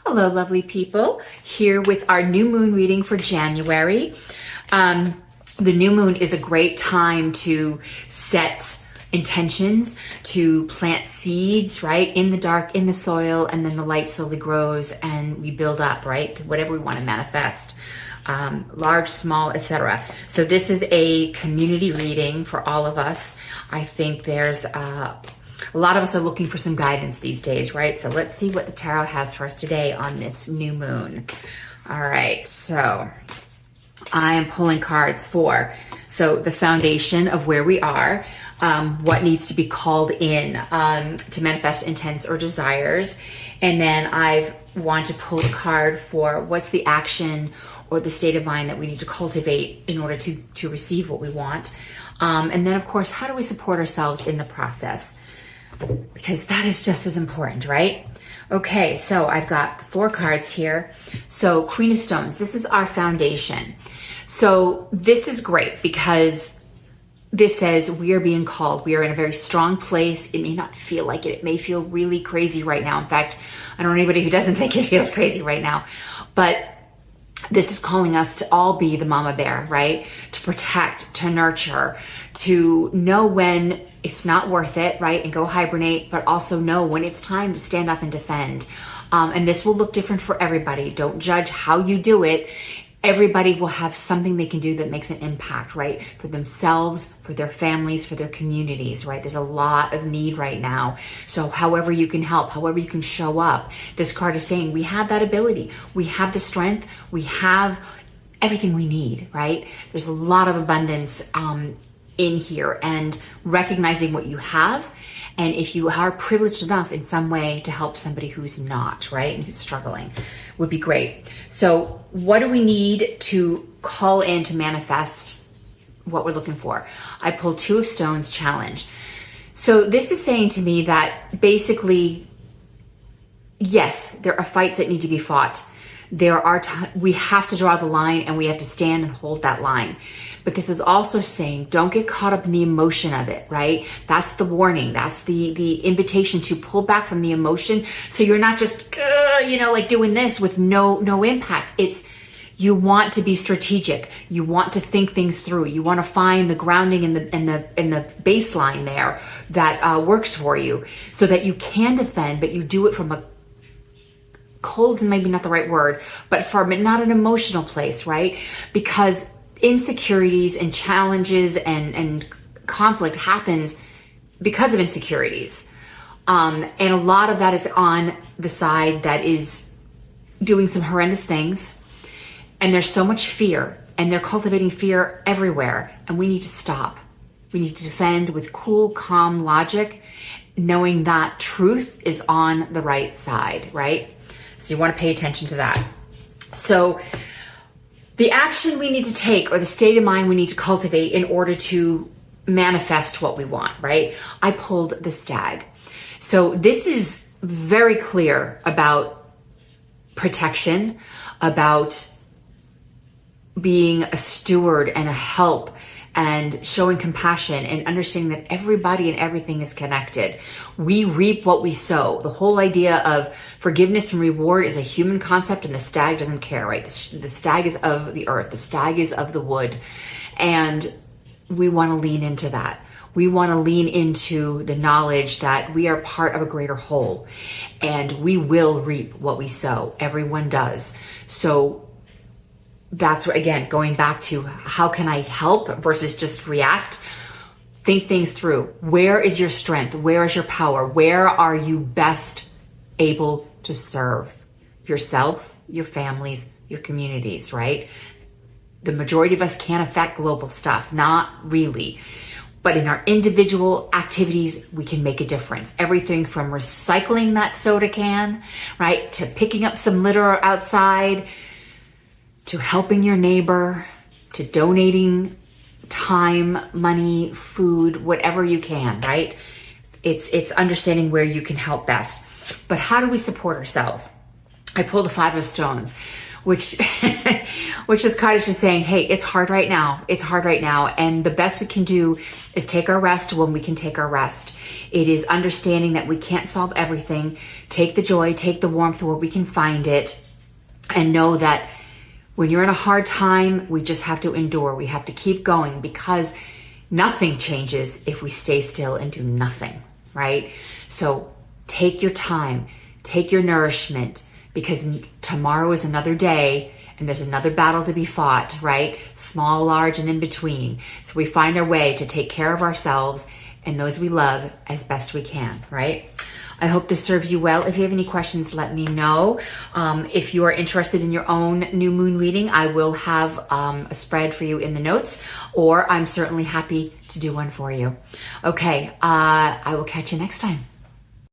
Hello, lovely people. Here with our new moon reading for January. The new moon is a great time to set intentions, to plant seeds, right? In the dark, in the soil, and then the light slowly grows and we build up, right? To whatever we want to manifest. Large, small, etc. So this is a community reading for all of us. I think there's a lot of us are looking for some guidance these days, right? So let's see what the tarot has for us today on this new moon. All right, so I am pulling cards for the foundation of where we are, what needs to be called in to manifest intents or desires. And then I want to pull a card for what's the action or the state of mind that we need to cultivate in order to receive what we want. And then, of course, how do we support ourselves in the process? Because that is just as important, right? Okay, so I've got 4 cards here. So Queen of Stones, this is our foundation. So this is great because this says we are being called. We are in a very strong place. It may not feel like it. It may feel really crazy right now. In fact, I don't know anybody who doesn't think it feels crazy right now. But this is calling us to all be the mama bear, right? To protect, to nurture, to know when it's not worth it, right? And go hibernate, but also know when it's time to stand up and defend. And this will look different for everybody. Don't judge how you do it. Everybody will have something they can do that makes an impact, right? For themselves, for their families, for their communities, right? There's a lot of need right now. So however you can help, however you can show up, this card is saying we have that ability. We have the strength. We have everything we need, right? There's a lot of abundance in here, and recognizing what you have. And if you are privileged enough in some way to help somebody who's not, right, and who's struggling, would be great. So what do we need to call in to manifest what we're looking for? I pulled 2 of Stones, challenge. So this is saying to me that basically, yes, there are fights that need to be fought. We have to draw the line and we have to stand and hold that line. But this is also saying, don't get caught up in the emotion of it, right? That's the warning. That's the invitation to pull back from the emotion. So you're not just, like doing this with no impact. It's, you want to be strategic. You want to think things through. You want to find the grounding and the baseline there that works for you so that you can defend, but you do it from a cold is maybe not the right word, but from not an emotional place, right? Because insecurities and challenges and conflict happens because of insecurities. And a lot of that is on the side that is doing some horrendous things. And there's so much fear, and they're cultivating fear everywhere. And we need to stop. We need to defend with cool, calm logic, knowing that truth is on the right side, right? So you want to pay attention to that. So the action we need to take, or the state of mind we need to cultivate in order to manifest what we want, right? I pulled the Stag. So this is very clear about protection, about being a steward and a help, and showing compassion and understanding that everybody and everything is connected. We reap what we sow. The whole idea of forgiveness and reward is a human concept, and the Stag doesn't care, right? The Stag is of the earth. The Stag is of the wood. And we want to lean into that. We want to lean into the knowledge that we are part of a greater whole, and we will reap what we sow. Everyone does. So that's, again, going back to how can I help versus just react. Think things through. Where is your strength? Where is your power? Where are you best able to serve yourself, your families, your communities, right? The majority of us can't affect global stuff, not really. But in our individual activities, we can make a difference. Everything from recycling that soda can, right, to picking up some litter outside, to helping your neighbor, to donating time, money, food, whatever you can, right? It's understanding where you can help best. But how do we support ourselves? I pulled the 5 of Stones. which which is kind of just saying, hey, it's hard right now. It's hard right now. And the best we can do is take our rest when we can take our rest. It is understanding that we can't solve everything. Take the joy, take the warmth where we can find it, and know that when you're in a hard time, we just have to endure. We have to keep going, because nothing changes if we stay still and do nothing, right? So take your time, take your nourishment, because tomorrow is another day and there's another battle to be fought, right? Small, large, and in between. So we find our way to take care of ourselves and those we love as best we can, right? I hope this serves you well. If you have any questions, let me know. If you are interested in your own new moon reading, I will have a spread for you in the notes, or I'm certainly happy to do one for you. Okay, I will catch you next time.